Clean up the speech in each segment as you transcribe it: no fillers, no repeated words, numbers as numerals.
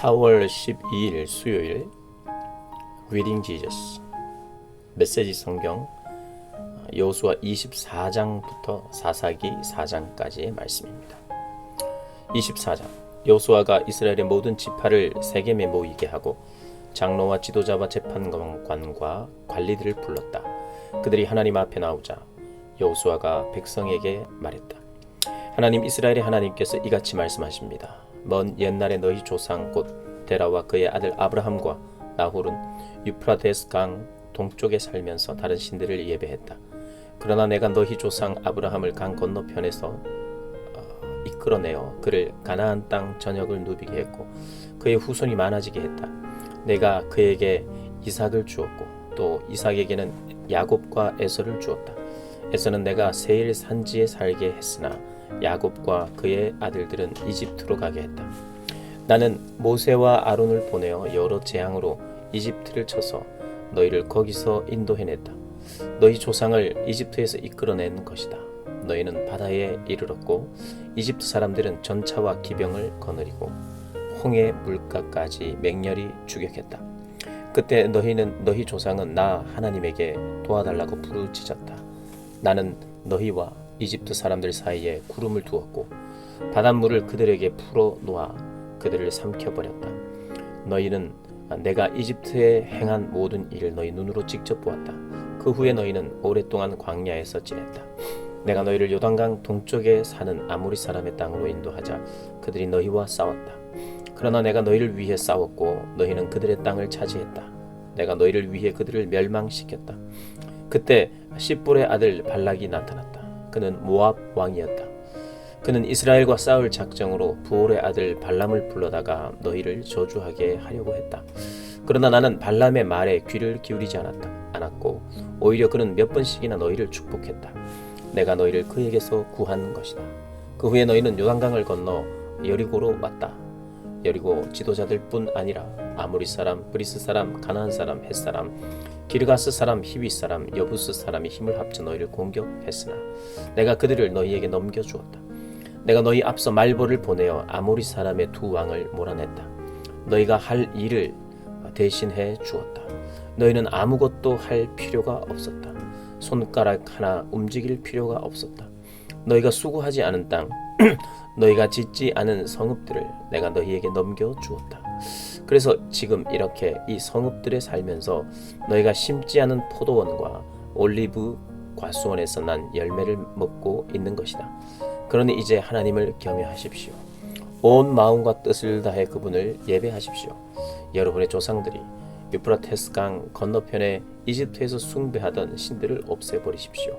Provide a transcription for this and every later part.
4월 12일 수요일 Reading Jesus 메시지 성경 여호수아 24장부터 사사기 4장까지의 말씀입니다. 24장 여호수아가 이스라엘의 모든 지파를 세겜에 모이게 하고 장로와 지도자와 재판관과 관리들을 불렀다. 그들이 하나님 앞에 나오자 여호수아가 백성에게 말했다. 하나님 이스라엘의 하나님께서 이같이 말씀하십니다. 먼 옛날에 너희 조상 곧 데라와 그의 아들 아브라함과 나홀은 유프라데스 강 동쪽에 살면서 다른 신들을 예배했다. 그러나 내가 너희 조상 아브라함을 강 건너편에서 이끌어내어 그를 가나안 땅 전역을 누비게 했고 그의 후손이 많아지게 했다. 내가 그에게 이삭을 주었고 또 이삭에게는 야곱과 에서를 주었다. 에서는 내가 세일 산지에 살게 했으나 야곱과 그의 아들들은 이집트로 가게 했다. 나는 모세와 아론을 보내어 여러 재앙으로 이집트를 쳐서 너희를 거기서 인도해냈다. 너희 조상을 이집트에서 이끌어낸 것이다. 너희는 바다에 이르렀고 이집트 사람들은 전차와 기병을 거느리고 홍해 물가까지 맹렬히 추격했다. 그때 너희 조상은 나 하나님에게 도와달라고 부르짖었다. 나는 너희와 이집트 사람들 사이에 구름을 두었고 바닷물을 그들에게 풀어 놓아 그들을 삼켜버렸다. 너희는 내가 이집트에 행한 모든 일을 너희 눈으로 직접 보았다. 그 후에 너희는 오랫동안 광야에서 지냈다. 내가 너희를 요단강 동쪽에 사는 아모리 사람의 땅으로 인도하자 그들이 너희와 싸웠다. 그러나 내가 너희를 위해 싸웠고 너희는 그들의 땅을 차지했다. 내가 너희를 위해 그들을 멸망시켰다. 그때 십볼의 아들 발락이 나타났다. 그는 모압 왕이었다. 그는 이스라엘과 싸울 작정으로 부올의 아들 발람을 불러다가 너희를 저주하게 하려고 했다. 그러나 나는 발람의 말에 귀를 기울이지 않았고 오히려 그는 몇 번씩이나 너희를 축복했다. 내가 너희를 그에게서 구한 것이다. 그 후에 너희는 요단강을 건너 여리고로 왔다. 여리고 지도자들뿐 아니라 아모리 사람, 브리스 사람, 가나안 사람, 헷 사람, 기르가스 사람, 히위 사람, 여부스 사람이 힘을 합쳐 너희를 공격했으나 내가 그들을 너희에게 넘겨주었다. 내가 너희 앞서 말보를 보내어 아모리 사람의 두 왕을 몰아냈다. 너희가 할 일을 대신해 주었다. 너희는 아무것도 할 필요가 없었다. 손가락 하나 움직일 필요가 없었다. 너희가 수고하지 않은 땅, 너희가 짓지 않은 성읍들을 내가 너희에게 넘겨주었다. 그래서 지금 이렇게 이 성읍들에 살면서 너희가 심지 않은 포도원과 올리브 과수원에서 난 열매를 먹고 있는 것이다. 그러니 이제 하나님을 경외하십시오. 온 마음과 뜻을 다해 그분을 예배하십시오. 여러분의 조상들이 유프라테스 강 건너편에 이집트에서 숭배하던 신들을 없애버리십시오.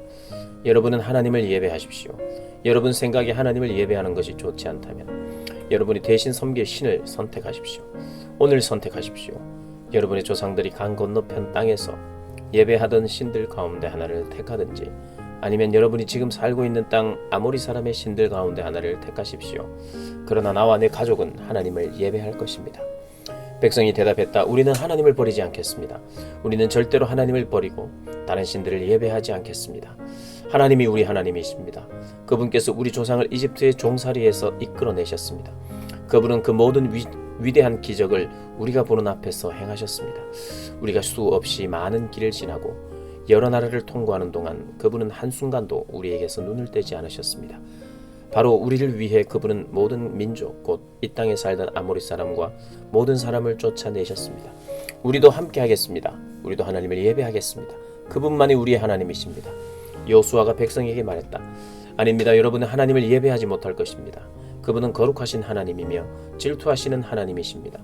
여러분은 하나님을 예배하십시오. 여러분 생각에 하나님을 예배하는 것이 좋지 않다면 여러분이 대신 섬길 신을 선택하십시오. 오늘 선택하십시오. 여러분의 조상들이 강 건너편 땅에서 예배하던 신들 가운데 하나를 택하든지 아니면 여러분이 지금 살고 있는 땅 아모리 사람의 신들 가운데 하나를 택하십시오. 그러나 나와 내 가족은 하나님을 예배할 것입니다. 백성이 대답했다. 우리는 하나님을 버리지 않겠습니다. 우리는 절대로 하나님을 버리고 다른 신들을 예배하지 않겠습니다. 하나님이 우리 하나님이십니다. 그분께서 우리 조상을 이집트의 종살이에서 이끌어내셨습니다. 그분은 그 모든 위대한 기적을 우리가 보는 앞에서 행하셨습니다. 우리가 수없이 많은 길을 지나고 여러 나라를 통과하는 동안 그분은 한순간도 우리에게서 눈을 떼지 않으셨습니다. 바로 우리를 위해 그분은 모든 민족 곧 이 땅에 살던 아모리 사람과 모든 사람을 쫓아내셨습니다. 우리도 함께 하겠습니다. 우리도 하나님을 예배하겠습니다. 그분만이 우리의 하나님이십니다. 여호수아가 백성에게 말했다. 아닙니다. 여러분은 하나님을 예배하지 못할 것입니다. 그분은 거룩하신 하나님이며 질투하시는 하나님이십니다.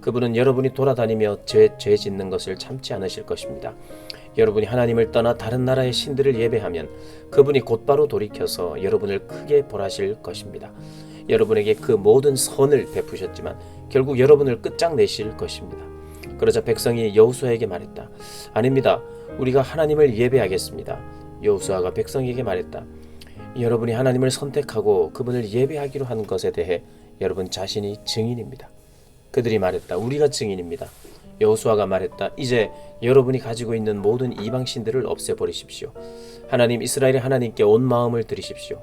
그분은 여러분이 돌아다니며 죄 짓는 것을 참지 않으실 것입니다. 여러분이 하나님을 떠나 다른 나라의 신들을 예배하면 그분이 곧바로 돌이켜서 여러분을 크게 벌하실 것입니다. 여러분에게 그 모든 선을 베푸셨지만 결국 여러분을 끝장내실 것입니다. 그러자 백성이 여호수아에게 말했다. 아닙니다. 우리가 하나님을 예배하겠습니다. 여호수아가 백성에게 말했다. 여러분이 하나님을 선택하고 그분을 예배하기로 한 것에 대해 여러분 자신이 증인입니다. 그들이 말했다. 우리가 증인입니다. 여호수아가 말했다. 이제 여러분이 가지고 있는 모든 이방 신들을 없애버리십시오. 하나님 이스라엘의 하나님께 온 마음을 드리십시오.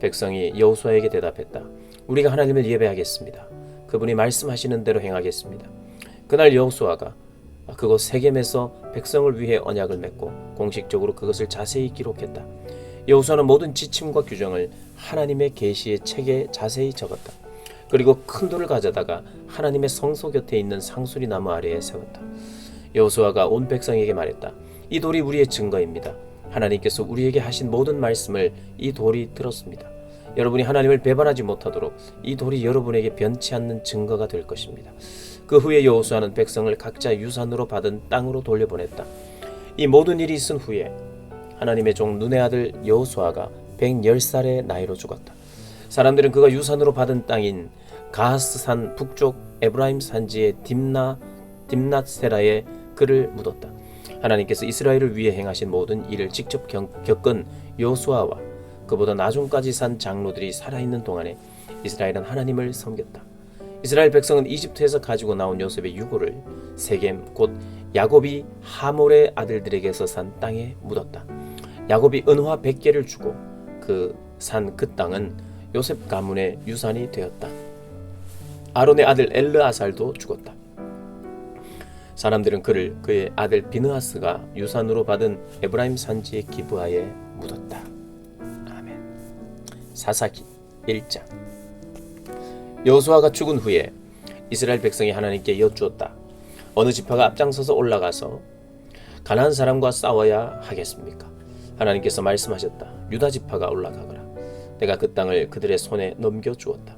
백성이 여호수아에게 대답했다. 우리가 하나님을 예배하겠습니다. 그분이 말씀하시는 대로 행하겠습니다. 그날 여호수아가 그곳 세겜에서 백성을 위해 언약을 맺고 공식적으로 그것을 자세히 기록했다. 여호수아는 모든 지침과 규정을 하나님의 계시의 책에 자세히 적었다. 그리고 큰 돌을 가져다가 하나님의 성소 곁에 있는 상수리 나무 아래에 세웠다. 여호수아가 온 백성에게 말했다. 이 돌이 우리의 증거입니다. 하나님께서 우리에게 하신 모든 말씀을 이 돌이 들었습니다. 여러분이 하나님을 배반하지 못하도록 이 돌이 여러분에게 변치 않는 증거가 될 것입니다. 그 후에 여호수아는 백성을 각자 유산으로 받은 땅으로 돌려보냈다. 이 모든 일이 있은 후에 하나님의 종 눈의 아들 여호수아가 110살의 나이로 죽었다. 사람들은 그가 유산으로 받은 땅인 가하스산 북쪽 에브라임 산지의 딥낫세라에 그를 묻었다. 하나님께서 이스라엘을 위해 행하신 모든 일을 직접 겪은 여호수아와 그보다 나중까지 산 장로들이 살아있는 동안에 이스라엘은 하나님을 섬겼다. 이스라엘 백성은 이집트에서 가지고 나온 요셉의 유고를 세겜 곧 야곱이 하몰의 아들들에게서 산 땅에 묻었다. 야곱이 은화 100개를 주고 산 그 땅은 요셉 가문의 유산이 되었다. 아론의 아들 엘르아살도 죽었다. 사람들은 그를 그의 아들 비느하스가 유산으로 받은 에브라임 산지의 기브아에 묻었다. 아멘. 사사기 1장. 여호수아가 죽은 후에 이스라엘 백성이 하나님께 여쭈었다. 어느 지파가 앞장서서 올라가서 가나안 사람과 싸워야 하겠습니까? 하나님께서 말씀하셨다. 유다 지파가 올라가거라. 내가 그 땅을 그들의 손에 넘겨주었다.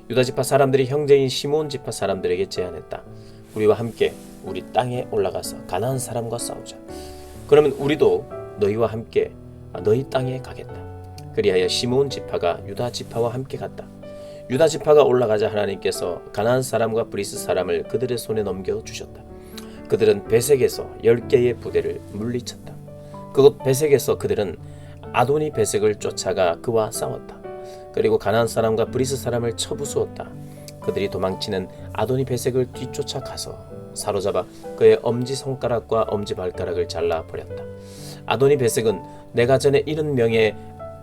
유다 지파 사람들이 형제인 시므온 지파 사람들에게 제안했다. 우리와 함께 우리 땅에 올라가서 가나안 사람과 싸우자. 그러면 우리도 너희와 함께 너희 땅에 가겠다. 그리하여 시므온 지파가 유다 지파와 함께 갔다. 유다 지파가 올라가자 하나님께서 가나안 사람과 브리스 사람을 그들의 손에 넘겨주셨다. 그들은 베색에서 10개의 부대를 물리쳤다. 그곳 베색에서 그들은 아도니 베색을 쫓아가 그와 싸웠다. 그리고 가나안 사람과 브리스 사람을 쳐부수었다. 그들이 도망치는 아도니 베색을 뒤쫓아 가서 사로잡아 그의 엄지손가락과 엄지발가락을 잘라버렸다. 아도니 베색은 내가 전에 70명의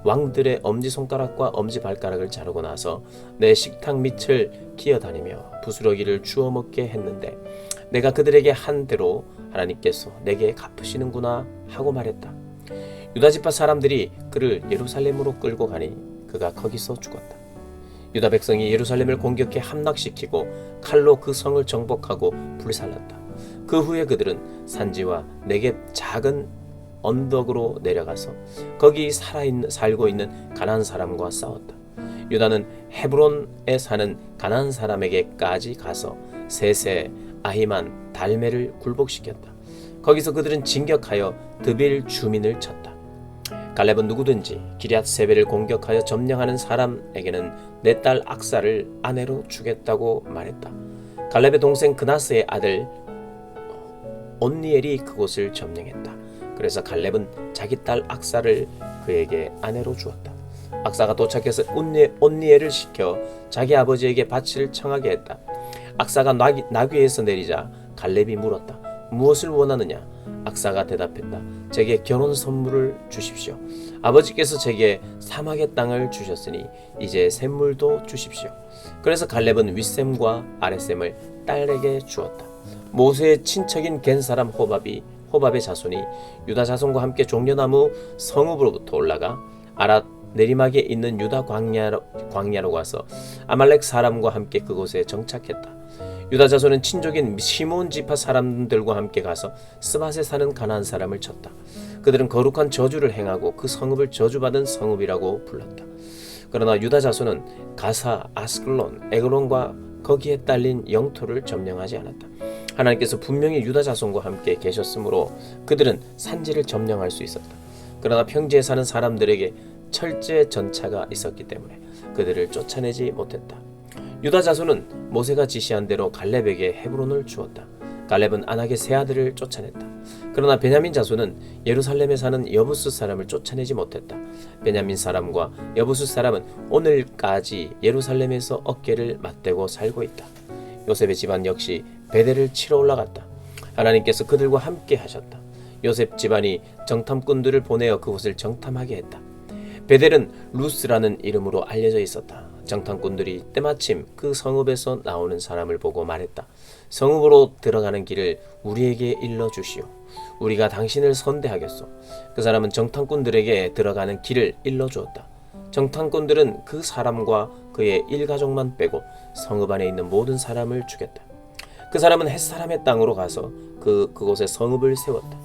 왕들의 엄지손가락과 엄지발가락을 자르고 나서 내 식탁 밑을 기어다니며 부스러기를 주워 먹게 했는데 내가 그들에게 한 대로 하나님께서 내게 갚으시는구나 하고 말했다. 유다지파 사람들이 그를 예루살렘으로 끌고 가니 그가 거기서 죽었다. 유다 백성이 예루살렘을 공격해 함락시키고 칼로 그 성을 정복하고 불살랐다. 그 후에 그들은 산지와 네겝 작은 언덕으로 내려가서 거기 살고 있는 가나안 사람과 싸웠다. 유다는 헤브론에 사는 가나안 사람에게까지 가서 세세, 아히만, 달메를 굴복시켰다. 거기서 그들은 진격하여 드빌 주민을 쳤다. 갈렙은 누구든지 기럇 세벨을 공격하여 점령하는 사람에게는 내 딸 악사를 아내로 주겠다고 말했다. 갈렙의 동생 그나스의 아들 온니엘이 그곳을 점령했다. 그래서 갈렙은 자기 딸 악사를 그에게 아내로 주었다. 악사가 도착해서 온니엘을 시켜 자기 아버지에게 바치를 청하게 했다. 악사가 나귀에서 내리자 갈렙이 물었다. 무엇을 원하느냐? 악사가 대답했다. 제게 결혼 선물을 주십시오. 아버지께서 제게 사막의 땅을 주셨으니 이제 샘물도 주십시오. 그래서 갈렙은 윗샘과 아랫샘을 딸에게 주었다. 모세의 친척인 겐 사람 호밥의 자손이 유다 자손과 함께 종려나무 성읍으로부터 올라가 아랏 내리막에 있는 유다 광야로 가서 아말렉 사람과 함께 그곳에 정착했다. 유다 자손은 친족인 시므온 지파 사람들과 함께 가서 스밧에 사는 가나안 사람을 쳤다. 그들은 거룩한 저주를 행하고 그 성읍을 저주받은 성읍이라고 불렀다. 그러나 유다 자손은 가사, 아스클론, 에그론과 거기에 딸린 영토를 점령하지 않았다. 하나님께서 분명히 유다 자손과 함께 계셨으므로 그들은 산지를 점령할 수 있었다. 그러나 평지에 사는 사람들에게 철제 전차가 있었기 때문에 그들을 쫓아내지 못했다. 유다 자손은 모세가 지시한 대로 갈렙에게 헤브론을 주었다. 갈렙은 아낙의 세 아들을 쫓아냈다. 그러나 베냐민 자손은 예루살렘에 사는 여부스 사람을 쫓아내지 못했다. 베냐민 사람과 여부스 사람은 오늘까지 예루살렘에서 어깨를 맞대고 살고 있다. 요셉의 집안 역시 베델을 치러 올라갔다. 하나님께서 그들과 함께 하셨다. 요셉 집안이 정탐꾼들을 보내어 그곳을 정탐하게 했다. 베델은 루스라는 이름으로 알려져 있었다. 정탐꾼들이 때마침 그 성읍에서 나오는 사람을 보고 말했다. 성읍으로 들어가는 길을 우리에게 일러주시오. 우리가 당신을 선대하겠소. 그 사람은 정탐꾼들에게 들어가는 길을 일러주었다. 정탐꾼들은 그 사람과 그의 일가족만 빼고 성읍 안에 있는 모든 사람을 죽였다. 그 사람은 햇사람의 땅으로 가서 그곳에 성읍을 세웠다.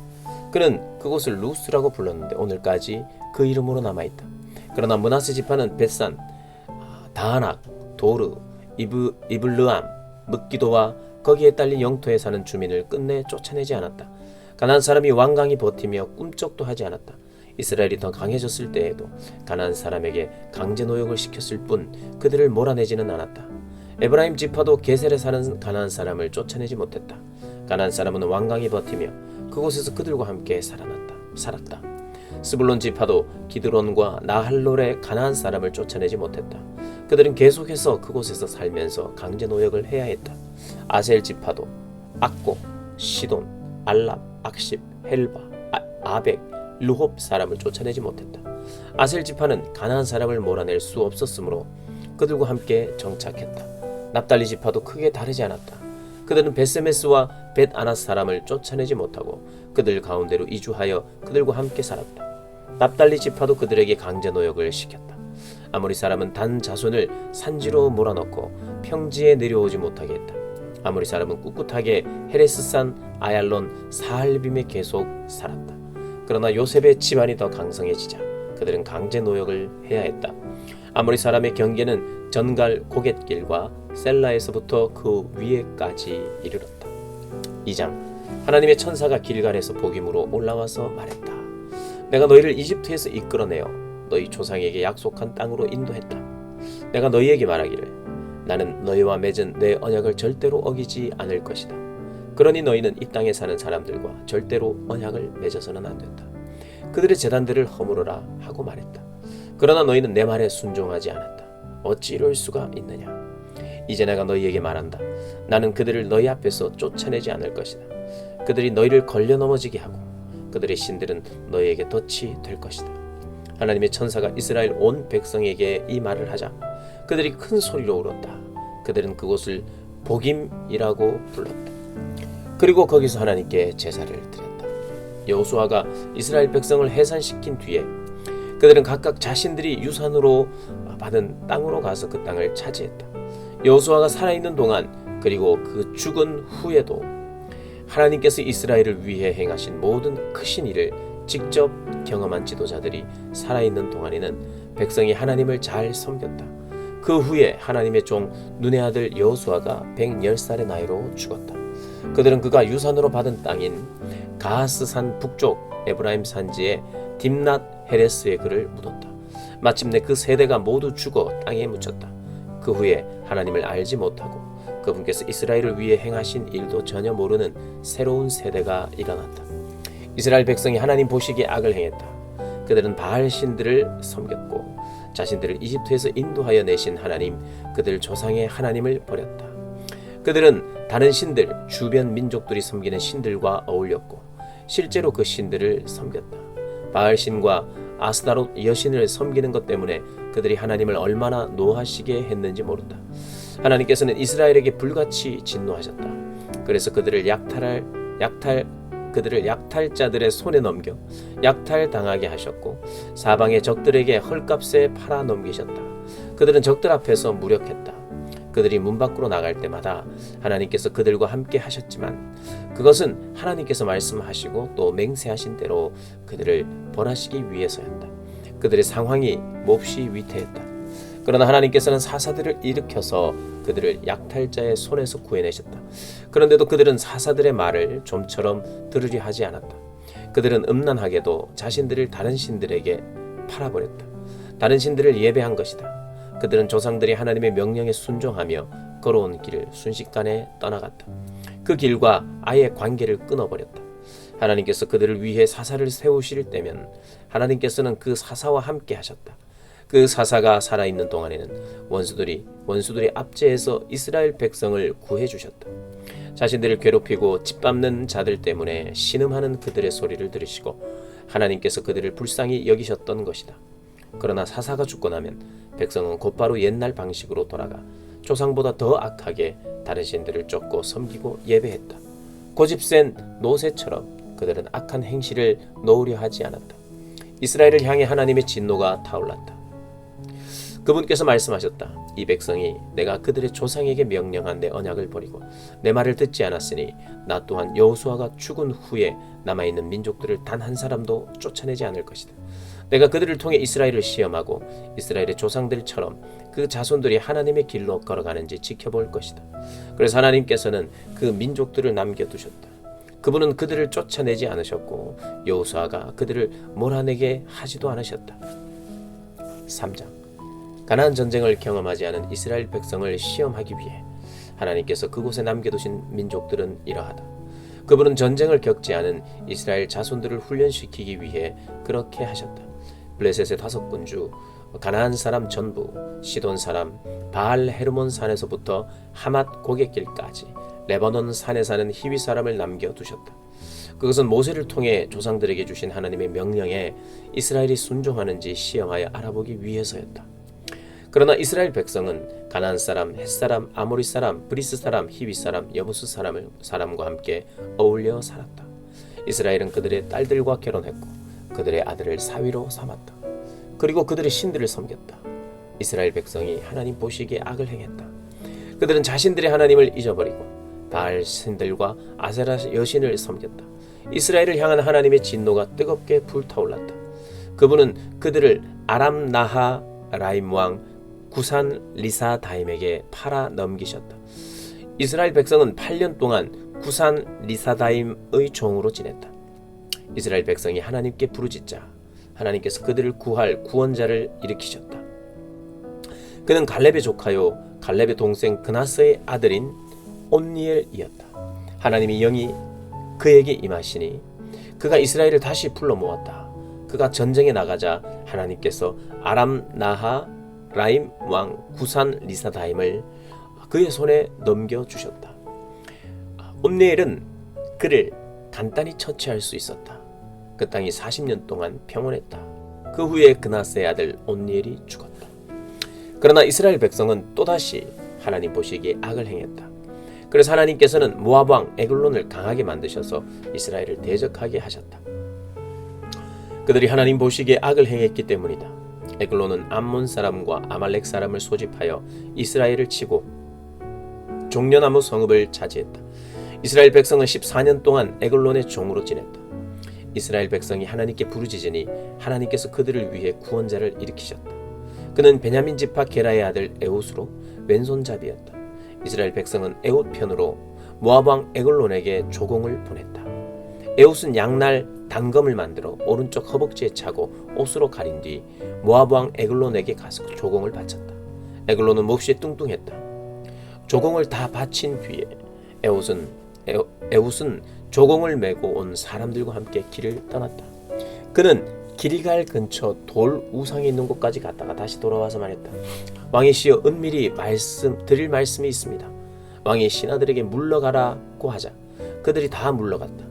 그는 그곳을 루스라고 불렀는데 오늘까지 그 이름으로 남아있다. 그러나 므낫세 지파는 벳산, 다하낙, 도르, 이블르암, 므기도와 거기에 딸린 영토에 사는 주민을 끝내 쫓아내지 않았다. 가나안 사람이 완강히 버티며 꿈쩍도 하지 않았다. 이스라엘이 더 강해졌을 때에도 가나안 사람에게 강제 노역을 시켰을 뿐 그들을 몰아내지는 않았다. 에브라임 지파도 게셀에 사는 가나안 사람을 쫓아내지 못했다. 가나안 사람은 완강히 버티며 그곳에서 그들과 함께 살았다. 스불론 지파도 기드론과 나할롤의 가나안 사람을 쫓아내지 못했다. 그들은 계속해서 그곳에서 살면서 강제 노역을 해야 했다. 아셀 지파도 악고, 시돈, 알랍, 악십, 헬바, 아벡, 르홉 사람을 쫓아내지 못했다. 아셀 지파는 가나안 사람을 몰아낼 수 없었으므로 그들과 함께 정착했다. 납달리 지파도 크게 다르지 않았다. 그들은 벳세메스와 벳아낫 사람을 쫓아내지 못하고 그들 가운데로 이주하여 그들과 함께 살았다. 납달리 지파도 그들에게 강제 노역을 시켰다. 아모리 사람은 단 자손을 산지로 몰아넣고 평지에 내려오지 못하게 했다. 아모리 사람은 꿋꿋하게 헤레스산 아얄론 사할빔에 계속 살았다. 그러나 요셉의 집안이 더 강성해지자 그들은 강제 노역을 해야 했다. 아모리 사람의 경계는 전갈 고갯길과 셀라에서부터 그 위에까지 이르렀다. 2장. 하나님의 천사가 길갈에서 복임으로 올라와서 말했다. 내가 너희를 이집트에서 이끌어내어 너희 조상에게 약속한 땅으로 인도했다. 내가 너희에게 말하기를 나는 너희와 맺은 내 언약을 절대로 어기지 않을 것이다. 그러니 너희는 이 땅에 사는 사람들과 절대로 언약을 맺어서는 안 된다. 그들의 제단들을 허물어라 하고 말했다. 그러나 너희는 내 말에 순종하지 않았다. 어찌 이럴 수가 있느냐. 이제 내가 너희에게 말한다. 나는 그들을 너희 앞에서 쫓아내지 않을 것이다. 그들이 너희를 걸려 넘어지게 하고 그들의 신들은 너희에게 덫이 될 것이다. 하나님의 천사가 이스라엘 온 백성에게 이 말을 하자 그들이 큰 소리로 울었다. 그들은 그곳을 복임이라고 불렀다. 그리고 거기서 하나님께 제사를 드렸다. 여호수아가 이스라엘 백성을 해산시킨 뒤에 그들은 각각 자신들이 유산으로 받은 땅으로 가서 그 땅을 차지했다. 여호수아가 살아있는 동안 그리고 그 죽은 후에도 하나님께서 이스라엘을 위해 행하신 모든 크신 일을 직접 경험한 지도자들이 살아있는 동안에는 백성이 하나님을 잘 섬겼다. 그 후에 하나님의 종 눈의 아들 여호수아가 110살의 나이로 죽었다. 그들은 그가 유산으로 받은 땅인 가하스산 북쪽 에브라임 산지에 딥낫 헤레스에 그를 묻었다. 마침내 그 세대가 모두 죽어 땅에 묻혔다. 그 후에 하나님을 알지 못하고 그분께서 이스라엘을 위해 행하신 일도 전혀 모르는 새로운 세대가 일어났다. 이스라엘 백성이 하나님 보시기에 악을 행했다. 그들은 바알 신들을 섬겼고 자신들을 이집트에서 인도하여 내신 하나님, 그들 조상의 하나님을 버렸다. 그들은 다른 신들, 주변 민족들이 섬기는 신들과 어울렸고 실제로 그 신들을 섬겼다. 바알 신과 아스다롯 여신을 섬기는 것 때문에 그들이 하나님을 얼마나 노하시게 했는지 모른다. 하나님께서는 이스라엘에게 불같이 진노하셨다. 그래서 그들을 약탈자들의 손에 넘겨 약탈당하게 하셨고 사방의 적들에게 헐값에 팔아 넘기셨다. 그들은 적들 앞에서 무력했다. 그들이 문 밖으로 나갈 때마다 하나님께서 그들과 함께 하셨지만 그것은 하나님께서 말씀하시고 또 맹세하신 대로 그들을 벌하시기 위해서였다. 그들의 상황이 몹시 위태했다. 그러나 하나님께서는 사사들을 일으켜서 그들을 약탈자의 손에서 구해내셨다. 그런데도 그들은 사사들의 말을 좀처럼 들으려 하지 않았다. 그들은 음란하게도 자신들을 다른 신들에게 팔아버렸다. 다른 신들을 예배한 것이다. 그들은 조상들이 하나님의 명령에 순종하며 걸어온 길을 순식간에 떠나갔다. 그 길과 아예 관계를 끊어버렸다. 하나님께서 그들을 위해 사사를 세우실 때면 하나님께서는 그 사사와 함께 하셨다. 그 사사가 살아있는 동안에는 원수들이 압제해서 이스라엘 백성을 구해주셨다. 자신들을 괴롭히고 짓밟는 자들 때문에 신음하는 그들의 소리를 들으시고 하나님께서 그들을 불쌍히 여기셨던 것이다. 그러나 사사가 죽고 나면 백성은 곧바로 옛날 방식으로 돌아가 조상보다 더 악하게 다른 신들을 쫓고 섬기고 예배했다. 고집센 노새처럼 그들은 악한 행실을 놓으려 하지 않았다. 이스라엘을 향해 하나님의 진노가 타올랐다. 그분께서 말씀하셨다. 이 백성이 내가 그들의 조상에게 명령한 내 언약을 버리고 내 말을 듣지 않았으니 나 또한 여호수아가 죽은 후에 남아있는 민족들을 단 한 사람도 쫓아내지 않을 것이다. 내가 그들을 통해 이스라엘을 시험하고 이스라엘의 조상들처럼 그 자손들이 하나님의 길로 걸어가는지 지켜볼 것이다. 그래서 하나님께서는 그 민족들을 남겨두셨다. 그분은 그들을 쫓아내지 않으셨고 여호수아가 그들을 몰아내게 하지도 않으셨다. 3장 가나안 전쟁을 경험하지 않은 이스라엘 백성을 시험하기 위해 하나님께서 그곳에 남겨두신 민족들은 이러하다. 그분은 전쟁을 겪지 않은 이스라엘 자손들을 훈련시키기 위해 그렇게 하셨다. 블레셋의 5군 주 가나안 사람 전부, 시돈 사람 바알 헤르몬 산에서부터 하맛 고갯길까지 레바논 산에 사는 히위 사람을 남겨두셨다. 그것은 모세를 통해 조상들에게 주신 하나님의 명령에 이스라엘이 순종하는지 시험하여 알아보기 위해서였다. 그러나 이스라엘 백성은 가나안 사람, 헷 사람, 아모리 사람, 브리스 사람, 히위 사람, 여부스 사람과 함께 어울려 살았다. 이스라엘은 그들의 딸들과 결혼했고 그들의 아들을 사위로 삼았다. 그리고 그들의 신들을 섬겼다. 이스라엘 백성이 하나님 보시기에 악을 행했다. 그들은 자신들의 하나님을 잊어버리고 바알 신들과 아세라 여신을 섬겼다. 이스라엘을 향한 하나님의 진노가 뜨겁게 불타올랐다. 그분은 그들을 아람 나하 라임 왕 구산 리사다임에게 팔아 넘기셨다. 이스라엘 백성은 8년 동안 구산 리사다임의 종으로 지냈다. 이스라엘 백성이 하나님께 부르짖자 하나님께서 그들을 구할 구원자를 일으키셨다. 그는 갈렙의 조카요 갈렙의 동생 그나스의 아들인 온니엘이었다. 하나님의 영이 그에게 임하시니 그가 이스라엘을 다시 불러 모았다. 그가 전쟁에 나가자 하나님께서 아람 나하 라임 왕 구산 리사다임을 그의 손에 넘겨주셨다. 온니엘은 그를 간단히 처치할 수 있었다. 그 땅이 40년 동안 평온했다. 그 후에 그나스의 아들 온니엘이 죽었다. 그러나 이스라엘 백성은 또다시 하나님 보시기에 악을 행했다. 그래서 하나님께서는 모압 왕 에글론을 강하게 만드셔서 이스라엘을 대적하게 하셨다. 그들이 하나님 보시기에 악을 행했기 때문이다. 에글론은 암몬 사람과 아말렉 사람을 소집하여 이스라엘을 치고 종려나무 성읍을 차지했다. 이스라엘 백성은 14년 동안 에글론의 종으로 지냈다. 이스라엘 백성이 하나님께 부르짖으니 하나님께서 그들을 위해 구원자를 일으키셨다. 그는 베냐민 지파 게라의 아들 에웃으로 왼손잡이였다. 이스라엘 백성은 에웃 편으로 모압 왕 에글론에게 조공을 보냈다. 에웃은 양날 단검을 만들어 오른쪽 허벅지에 차고 옷으로 가린 뒤 모압 왕 에글론에게 가서 조공을 바쳤다. 에글론은 몹시 뚱뚱했다. 조공을 다 바친 뒤에 에웃은 조공을 메고 온 사람들과 함께 길을 떠났다. 그는 길갈 근처 돌 우상이 있는 곳까지 갔다가 다시 돌아와서 말했다. 왕의 시여 은밀히 드릴 말씀이 있습니다. 왕이 신하들에게 물러가라고 하자 그들이 다 물러갔다.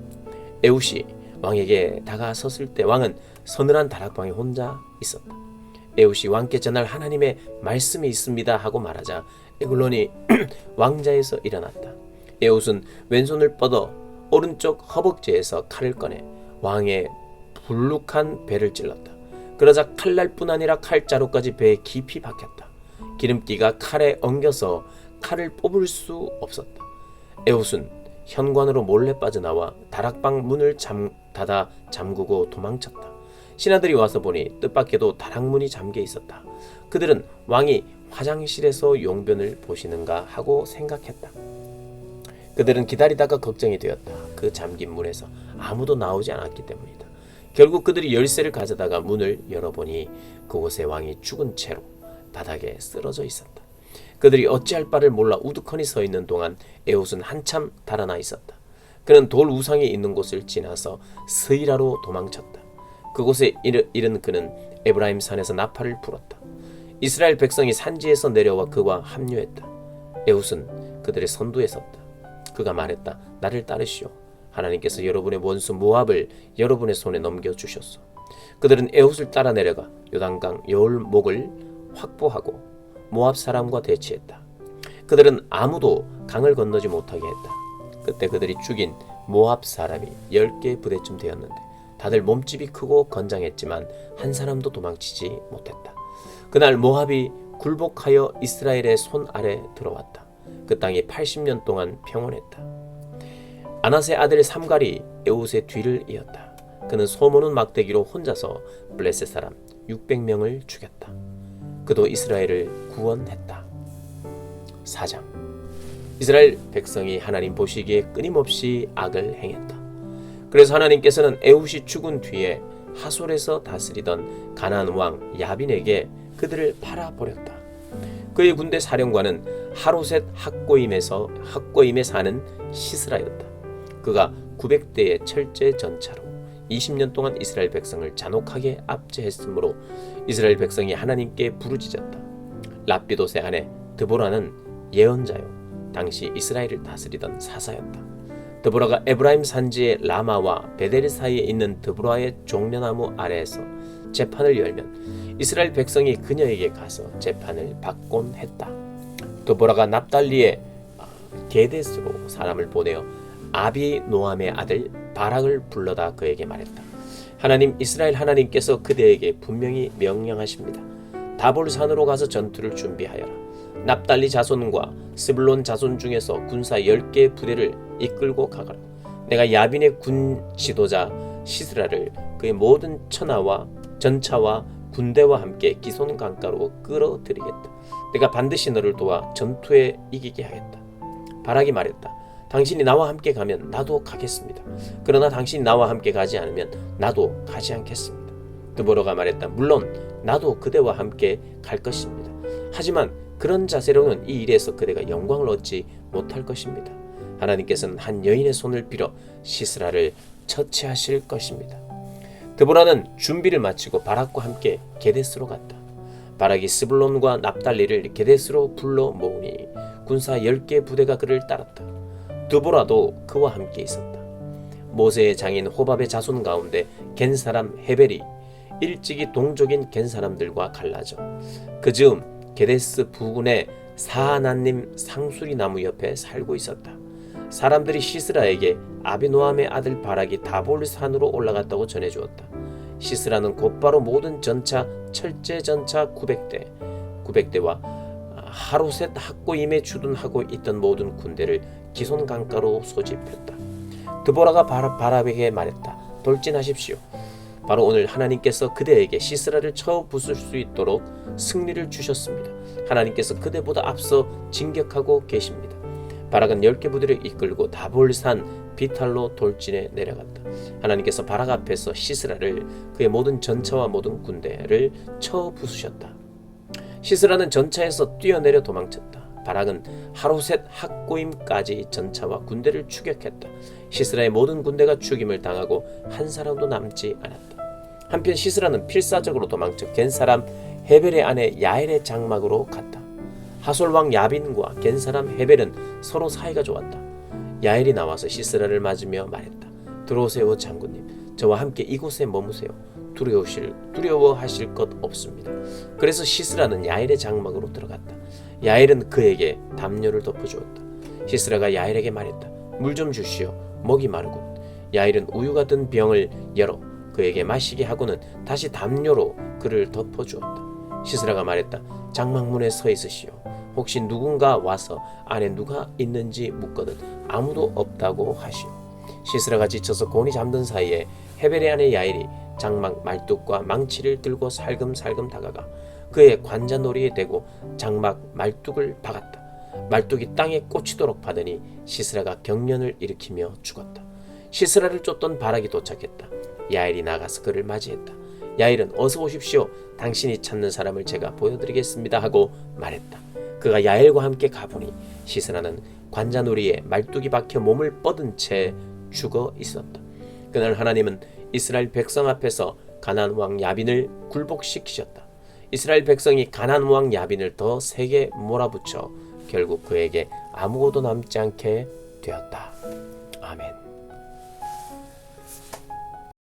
에웃이 왕에게 다가섰을 때 왕은 서늘한 다락방에 혼자 있었다. 에웃이 왕께 전할 하나님의 말씀이 있습니다 하고 말하자 에글론이 왕자에서 일어났다. 에웃은 왼손을 뻗어 오른쪽 허벅지에서 칼을 꺼내 왕의 불룩한 배를 찔렀다. 그러자 칼날뿐 아니라 칼자루까지 배에 깊이 박혔다. 기름기가 칼에 엉겨서 칼을 뽑을 수 없었다. 에웃은 현관으로 몰래 빠져나와 다락방 문을 닫아 잠그고 도망쳤다. 신하들이 와서 보니 뜻밖에도 다락문이 잠겨 있었다. 그들은 왕이 화장실에서 용변을 보시는가 하고 생각했다. 그들은 기다리다가 걱정이 되었다. 그 잠긴 문에서 아무도 나오지 않았기 때문이다. 결국 그들이 열쇠를 가져다가 문을 열어보니 그곳에 왕이 죽은 채로 바닥에 쓰러져 있었다. 그들이 어찌할 바를 몰라 우두커니 서 있는 동안 에웃은 한참 달아나 있었다. 그는 돌 우상이 있는 곳을 지나서 스이라로 도망쳤다. 그곳에 이른 그는 에브라임 산에서 나팔을 불었다. 이스라엘 백성이 산지에서 내려와 그와 합류했다. 에웃은 그들의 선두에 섰다. 그가 말했다. 나를 따르시오. 하나님께서 여러분의 원수 모압을 여러분의 손에 넘겨주셨소. 그들은 에웃을 따라 내려가 요단강 여울목을 확보하고 모압 사람과 대치했다. 그들은 아무도 강을 건너지 못하게 했다. 그때 그들이 죽인 모압 사람이 10개 부대쯤 되었는데 다들 몸집이 크고 건장했지만 한 사람도 도망치지 못했다. 그날 모압이 굴복하여 이스라엘의 손 아래 들어왔다. 그 땅이 80년 동안 평온했다. 아낫의 아들 삼갈이 에웃의 뒤를 이었다. 그는 소모는 막대기로 혼자서 블레셋 사람 600명을 죽였다. 그도 이스라엘을 구원했다. 4장. 이스라엘 백성이 하나님 보시기에 끊임없이 악을 행했다. 그래서 하나님께서는 에웃이 죽은 뒤에 하솔에서 다스리던 가나안 왕 야빈에게 그들을 팔아버렸다. 그의 군대 사령관은 하로셋 학고임에 사는 시스라였다. 그가 900대의 철제 전차로 20년 동안 이스라엘 백성을 잔혹하게 압제했으므로 이스라엘 백성이 하나님께 부르짖었다. 랍비돗의 아내 드보라는 예언자요 당시 이스라엘을 다스리던 사사였다. 드보라가 에브라임 산지의 라마와 베델 사이에 있는 드보라의 종려나무 아래에서 재판을 열면 이스라엘 백성이 그녀에게 가서 재판을 받곤 했다. 드보라가 납달리의 게데스로 사람을 보내어 아비노함의 아들 바락을 불러다 그에게 말했다. 하나님 이스라엘 하나님께서 그대에게 분명히 명령하십니다. 다볼산으로 가서 전투를 준비하여라. 납달리 자손과 스불론 자손 중에서 군사 10개 부대를 이끌고 가거라. 내가 야빈의 군 지도자 시스라를 그의 모든 전차와 군대와 함께 기손 강가로 끌어들이겠다. 내가 반드시 너를 도와 전투에 이기게 하겠다. 바락이 말했다. 당신이 나와 함께 가면 나도 가겠습니다. 그러나 당신이 나와 함께 가지 않으면 나도 가지 않겠습니다. 드보라가 말했다. 물론 나도 그대와 함께 갈 것입니다. 하지만 그런 자세로는 이 일에서 그대가 영광을 얻지 못할 것입니다. 하나님께서는 한 여인의 손을 빌어 시스라를 처치하실 것입니다. 드보라는 준비를 마치고 바락과 함께 게데스로 갔다. 바락이 스불론과 납달리를 게데스로 불러 모으니 군사 10개 부대가 그를 따랐다. 드보라도 그와 함께 있었다. 모세의 장인 호밥의 자손 가운데 겐 사람 헤벨이 일찍이 동족인 겐 사람들과 갈라져 그 즈음 게데스 부근의 사하나님 상수리 나무 옆에 살고 있었다. 사람들이 시스라에게 아비노함의 아들 바락이 다볼 산으로 올라갔다고 전해주었다. 시스라는 곧바로 모든 철제 전차 900대와 하로셋 학고임에 주둔하고 있던 모든 군대를 기손 강가로 소집했다. 드보라가 바락에게 말했다. 돌진하십시오. 바로 오늘 하나님께서 그대에게 시스라를 쳐 부술 수 있도록 승리를 주셨습니다. 하나님께서 그대보다 앞서 진격하고 계십니다. 바락은 10개 부대를 이끌고 다볼산 비탈로 돌진해 내려갔다. 하나님께서 바락 앞에서 시스라를 그의 모든 전차와 모든 군대를 쳐 부수셨다. 시스라는 전차에서 뛰어내려 도망쳤다. 바락은 하로셋 학고임까지 전차와 군대를 추격했다. 시스라의 모든 군대가 죽임을 당하고 한 사람도 남지 않았다. 한편 시스라는 필사적으로 도망쳐 겐 사람 헤벨의 아내 야엘의 장막으로 갔다. 하솔 왕 야빈과 겐 사람 헤벨은 서로 사이가 좋았다. 야엘이 나와서 시스라를 맞으며 말했다. 들어오세요 장군님. 저와 함께 이곳에 머무세요. 두려워하실 것 없습니다. 그래서 시스라는 야엘의 장막으로 들어갔다. 야엘은 그에게 담요를 덮어주었다. 시스라가 야엘에게 말했다. 물 좀 주시오. 목이 마르군. 야엘은 우유가 든 병을 열어 그에게 마시게 하고는 다시 담요로 그를 덮어주었다. 시스라가 말했다. 장막문에 서 있으시오. 혹시 누군가 와서 안에 누가 있는지 묻거든 아무도 없다고 하시오. 시스라가 지쳐서 곤히 잠든 사이에 헤벨의 아내 야엘이 장막 말뚝과 망치를 들고 살금살금 다가가 그의 관자놀이에 대고 장막 말뚝을 박았다. 말뚝이 땅에 꽂히도록 받으니 시스라가 경련을 일으키며 죽었다. 시스라를 쫓던 바락이 도착했다. 야엘이 나가서 그를 맞이했다. 야엘은 어서 오십시오. 당신이 찾는 사람을 제가 보여드리겠습니다 하고 말했다. 그가 야엘과 함께 가보니 시스라는 관자놀이에 말뚝이 박혀 몸을 뻗은 채 죽어 있었다. 그날 하나님은 이스라엘 백성 앞에서 가나안 왕 야빈을 굴복시키셨다. 이스라엘 백성이 가나안 왕 야빈을 더 세게 몰아붙여 결국 그에게 아무것도 남지 않게 되었다. 아멘.